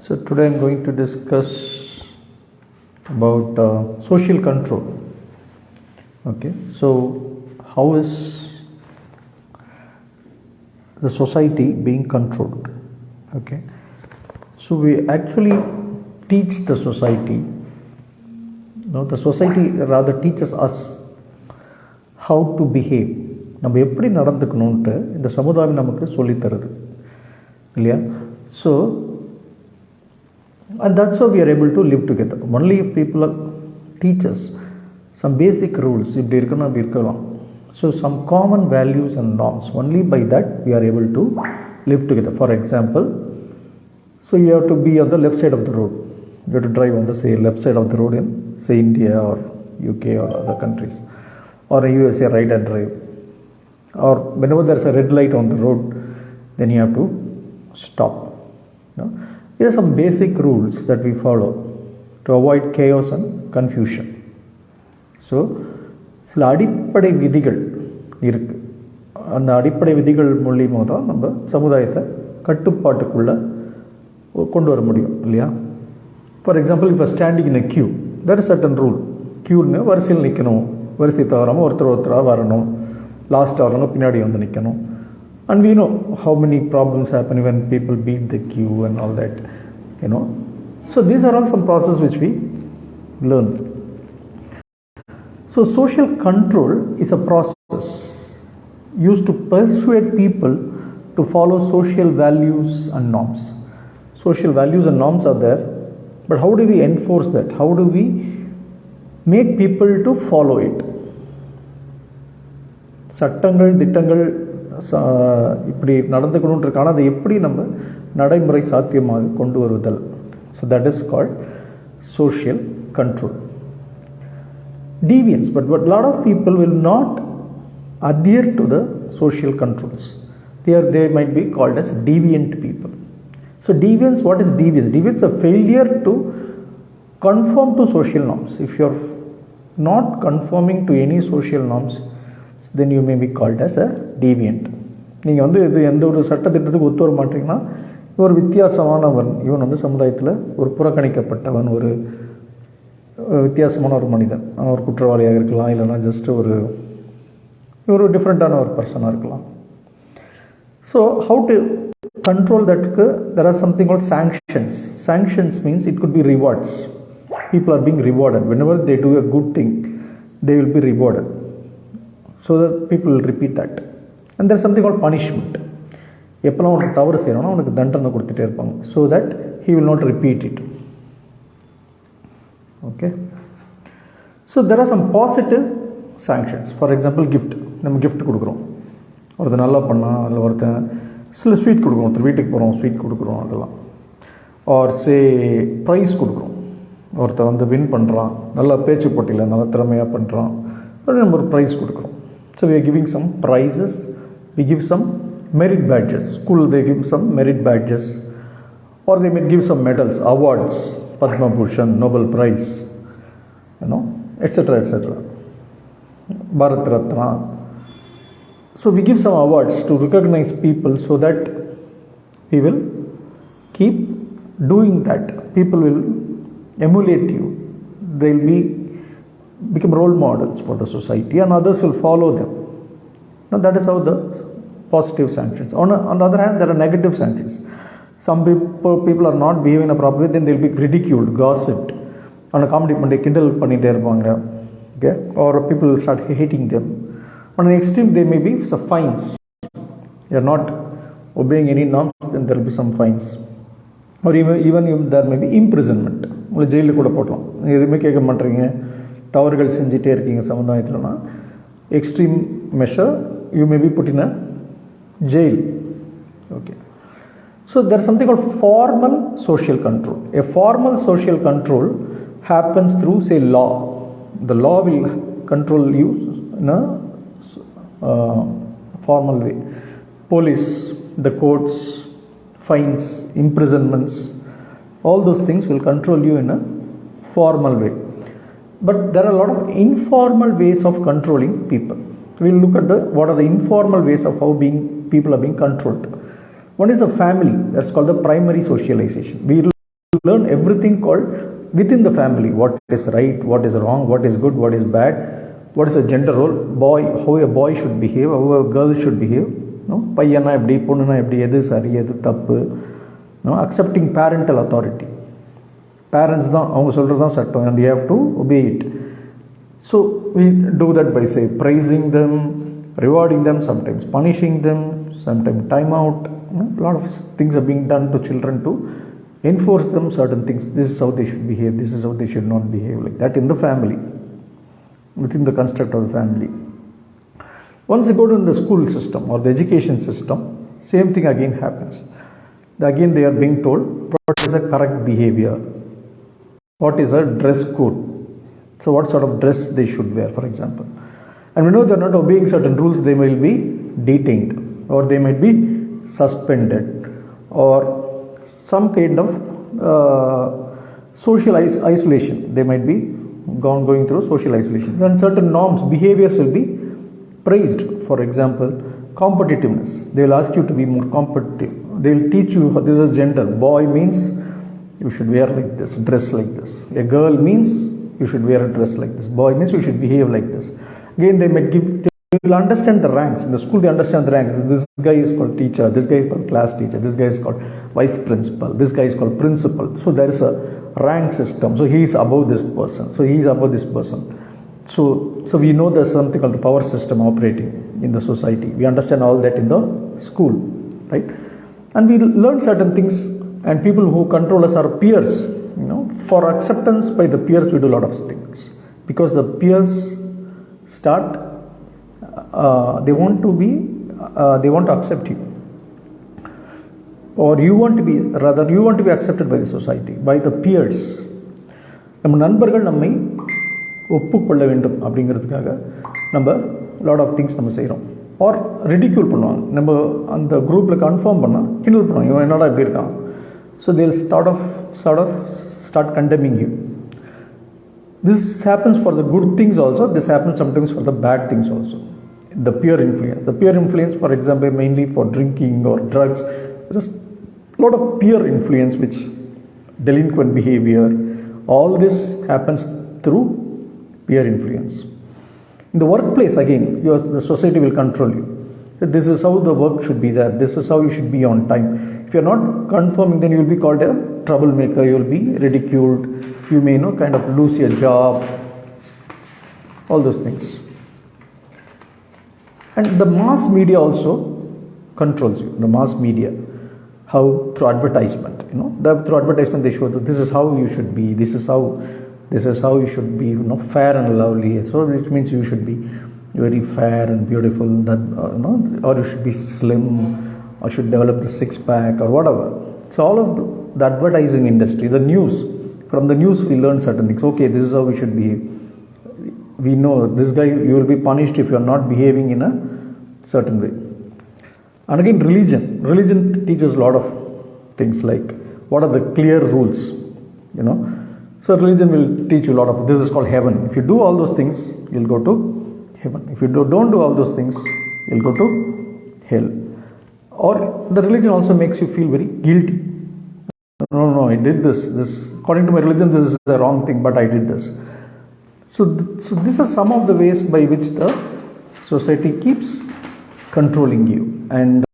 So today I'm going to discuss about social control. Okay, so how is the society being controlled? Okay, so we actually teach the society. No, the society rather teaches us how to behave. நம்ம எப்படி நடந்துக்கணும்ட்டு இந்த சமுதாயம் நமக்கு சொல்லித் தருது இல்லையா? So and that's how we are able to live together. Only if people teach us some basic rules, இப்படி இருக்கணும் அப்படி இருக்கலாம். So some common values and norms, only by that we are able to live together. For example, so you have to be on the left side of the road. You have to drive on the say left side of the road in say India or UK or other countries, or USA right hand drive, or whenever there is a red light on the road, then you have to stop. You know? Here are some basic rules that we follow to avoid chaos and confusion. So சில அடிப்படை விதிகள் இருக்கு. அந்த அடிப்படை விதிகள் மூலியமாக தான் நம்ம சமுதாயத்தை கட்டுப்பாட்டுக்குள்ள கொண்டு வர முடியும் இல்லையா? ஃபார் எக்ஸாம்பிள், இப்போ standing in a queue, there is certain rule. கியூன்னு வரிசையில் நிற்கணும், வரிசை தவறாமல் ஒருத்தராக வரணும், லாஸ்ட்டாக வரணும், பின்னாடி வந்து நிற்கணும். And we know how many problems happen when people beat the queue and all that, you know. So these are all some processes which we learn. So social control is a process used to persuade people to follow social values and norms. Social values and norms are there, but how do we enforce that? How do we make people to follow it? சட்டங்கள் திட்டங்கள் இப்படி நடந்துக்கணும்னு இருக்கான அதை எப்படி நம்ம நடைமுறை சாத்தியமாக கொண்டு வருதல். So that is called social control. Deviance, but lot of people will not adhere to the social controls. They might be called as deviant people. So deviance, what is deviance? Deviance is a failure to conform to social norms. If you are not conforming to any social norms, then you may be called as a deviant. நீங்கள் வந்து இது எந்த ஒரு சட்டத்திட்டத்துக்கு ஒத்து வர மாட்டீங்கன்னா ஒரு வித்தியாசமானவன், இவன் வந்து சமுதாயத்தில் ஒரு புறக்கணிக்கப்பட்டவன், ஒரு வித்தியாசமான ஒரு மனிதன், ஒரு குற்றவாளியாக இருக்கலாம், இல்லைனா ஜஸ்ட் ஒரு டிஃப்ரெண்ட்டான ஒரு பர்சனாக இருக்கலாம். So how to control that? There are something called sanctions. Sanctions means it could be rewards. People are being rewarded whenever they do a good thing. They will be rewarded, so that people will repeat that. And there is something called punishment. எப்போல்லாம் அவனுக்கு தவறு செய்யணும்னா அவனுக்கு தண்டனை கொடுத்துட்டே இருப்பாங்க, so that he will not repeat it. Okay, so there are some positive sanctions. For example, gift. நம்ம gift கொடுக்குறோம், ஒருத்தர் நல்லா பண்ணால் அதில் ஒருத்தன் சில ஸ்வீட் கொடுக்குறோம், ஒருத்தர் வீட்டுக்கு போகிறோம் ஸ்வீட் கொடுக்குறோம், அதெல்லாம். ஆர் சே ப்ரைஸ் கொடுக்குறோம், ஒருத்தர் வந்து வின் பண்ணுறான், நல்லா பேச்சு போட்டியில் நல்லா திறமையாக பண்ணுறான், நம்ம ஒரு ப்ரைஸ் கொடுக்குறோம். So we are giving some prizes, we give some merit badges. School they give some merit badges, or they may give some medals, awards, Padma Bhushan, Nobel Prize, you know, etc., etc., Bharat Ratna. So we give some awards to recognize people, so that we will keep doing that. People will emulate you. They will become role models for the society, and others will follow them. Now that is how the positive sanctions. On the other hand, there are negative sanctions. Some people are not behaving appropriately, then they will be ridiculed, gossiped, on a comedy பண்ணி கிண்டல் பண்ணிகிட்டே இருப்பாங்க. Okay, or people will start hating them. On an extreme, there may be some fines. You are not obeying any norms, then there will be some fines. Or even if there may be imprisonment. உங்களை ஜெயிலில் கூட போட்டலாம், நீங்கள் எதுவுமே கேட்க மாட்டீங்க, தவறுகள் செஞ்சுட்டே இருக்கீங்க சமுதாயத்தில்னா, extreme measure, you may be put in a jail. Okay, so there is something called formal social control. A formal social control happens through, say, law. The law will control you in a formal way. Police, the courts, fines, imprisonments, all those things will control you in a formal way. But there are a lot of informal ways of controlling people. We will look at what are the informal ways of how people are being controlled. One is the family, that's called the primary socialization. We learn everything called within the family, what is right, what is wrong, what is good, what is bad, what is a gender role, boy, how a boy should behave, how a girl should behave, no, பையனா எப்படி பொண்ணுனா எப்படி, எது சரி எது தப்பு, no, accepting parental authority. Parents தான் அவங்க சொல்கிறது தான் சட்டம், and you have to obey it. So we do that by say praising them, rewarding them, sometimes punishing them, sometimes time out. A lot of things are being done to children to enforce them certain things. This is how they should behave, this is how they should not behave, like that in the family, within the construct of the family. Once you go to the school system or the education system, same thing again happens. Again they are being told what is a correct behavior, what is a dress code, so what sort of dress they should wear, for example. And we know they are not obeying certain rules, they will be detained or they might be suspended or some kind of social isolation. They might be going through social isolation. And certain norms, behaviors will be praised. For example, competitiveness. They will ask you to be more competitive. They will teach you this is gender. Boy means you should wear like this, dress like this. A girl means you should wear a dress like this. Boy means you should behave like this. Again, they will understand the ranks. In the school, they understand the ranks. This guy is called teacher, this guy is called class teacher, this guy is called vice principal, this guy is called principal. So there is a rank system. So he is above this person. So he is above this person. So we know there's something called the power system operating in the society. We understand all that in the school, right? And we learn certain things, and people who control us are peers. For acceptance by the peers, we do a lot of things because the peers start. They want to accept you, or you want to be accepted by the society, by the peers. நம்ம நண்பர்கள் நம்மை ஒப்புக்கொள்ள வேண்டும் அப்படிங்கிறதுக்காக நம்ம lot of things நம்ம செய்கிறோம். R ridicule பண்ணுவாங்க, நம்ம அந்த குரூப்பில் கன்ஃபார்ம் பண்ணால் கிண்டல் பண்ணுவாங்க, இவன் என்னடா இப்படி இருக்கான். ஸோ தேல் start condemning you. This happens for the good things also, this happens sometimes for the bad things also. The peer influence, for example, mainly for drinking or drugs. There is a lot of peer influence, which delinquent behavior, all this happens through peer influence. In the workplace, again, the society will control you. This is how the work should be there, this is how you should be on time. If you are not conforming, then you will be called a troublemaker, you will be ridiculed, you may kind of lose your job, all those things. And the mass media also controls you. The mass media, how through advertisement, through advertisement they show that this is how you should be, this is how you should be, fair and lovely. So which means you should be very fair and beautiful, that or you should be slim, or should develop the six-pack or whatever. So all of the advertising industry, the news, from the news we learn certain things. Okay, this is how we should behave. We know this guy, you will be punished if you are not behaving in a certain way. And again, religion teaches a lot of things, like what are the clear rules, So religion will teach you a lot of, this is called heaven. If you do all those things, you'll go to heaven. If you don't do all those things, you'll go to hell. Or the religion also makes you feel very guilty. No, I did this. According to my religion, this is the wrong thing, but I did this. So these are some of the ways by which the society keeps controlling you. And